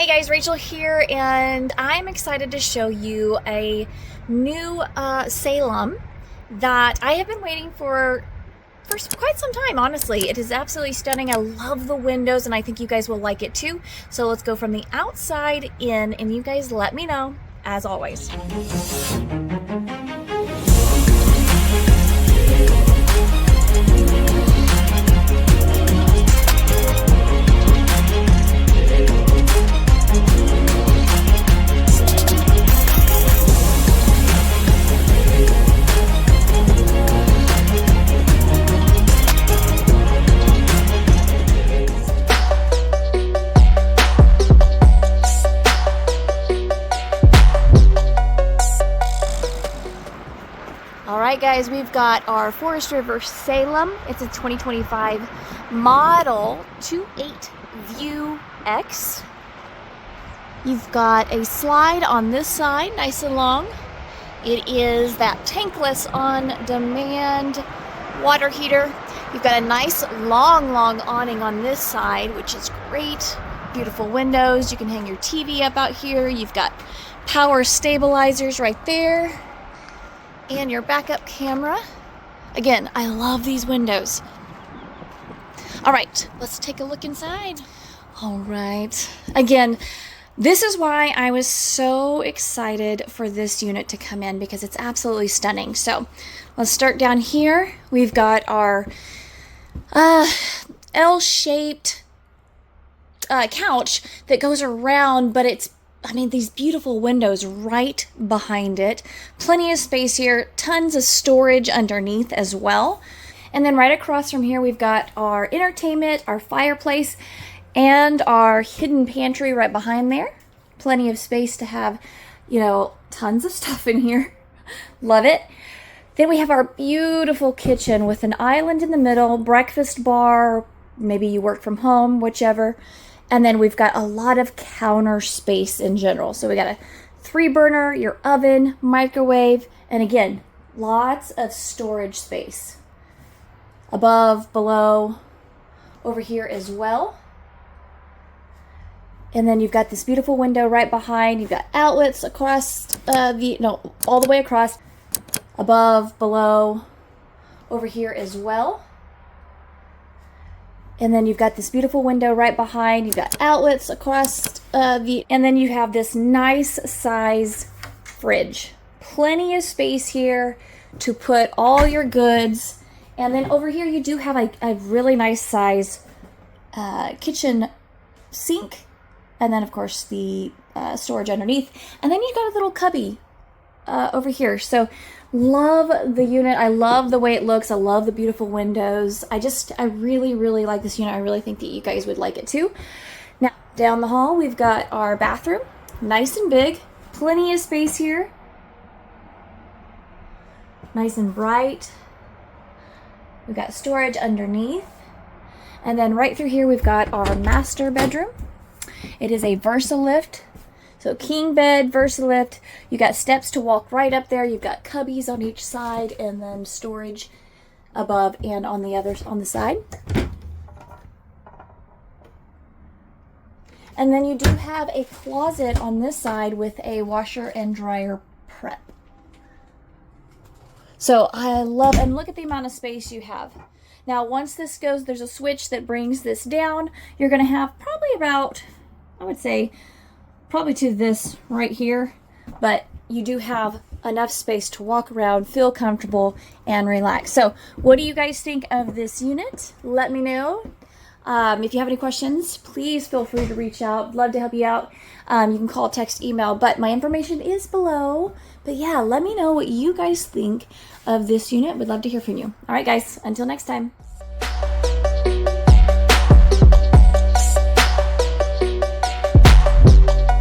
Hey guys, Rachel here, and I'm excited to show you a new Salem that I have been waiting for quite some time, honestly. It is absolutely stunning. I love the windows, and I think you guys will like it too. So let's go from the outside in, and you guys let me know, as always. Alright guys, we've got our Forest River Salem. It's a 2025 model 28VIEWX. You've got a slide on this side, nice and long. It is that tankless on-demand water heater. You've got a nice long awning on this side, which is great. Beautiful windows. You can hang your TV up out here. You've got power stabilizers right there. And your backup camera. Again, I love these windows. All right, let's take a look inside. All right. Again, this is why I was so excited for this unit to come in, because it's absolutely stunning. So let's start down here. We've got our L-shaped couch that goes around, but it's these beautiful windows right behind it. Plenty of space here, tons of storage underneath as well. And then right across from here, we've got our entertainment, our fireplace, and our hidden pantry right behind there. Plenty of space to have, tons of stuff in here. Love it. Then we have our beautiful kitchen with an island in the middle, breakfast bar, maybe you work from home, whichever. And then we've got a lot of counter space in general. So we got a 3-burner, your oven, microwave, and again, lots of storage space. Above, below, over here as well. And then you've got this beautiful window right behind. You've got outlets across all the way across. Above, below, over here as well. And then you've got this beautiful window right behind. You've got outlets across and then you have this nice size fridge. Plenty of space here to put all your goods. And then over here you do have a really nice size kitchen sink. And then of course the storage underneath. And then you've got a little cubby over here. So love the unit. I love the way it looks. I love the beautiful windows. I really like this unit. I really think that you guys would like it too. Now, down the hall, we've got our bathroom. Nice and big. Plenty of space here. Nice and bright. We've got storage underneath. And then right through here, we've got our master bedroom. It is a VersaLift. So king bed, VersaLift, you got steps to walk right up there. You've got cubbies on each side, and then storage above and on the side. And then you do have a closet on this side with a washer and dryer prep. So I love, and look at the amount of space you have. Now once this goes, there's a switch that brings this down. You're gonna have probably about, I would say, probably to this right here, but you do have enough space to walk around, feel comfortable, and relax. So what do you guys think of this unit? Let me know. If you have any questions, please feel free to reach out. Love to help you out. You can call, text, email, but my information is below. But yeah, let me know what you guys think of this unit. Would love to hear from you. All right, guys, until next time.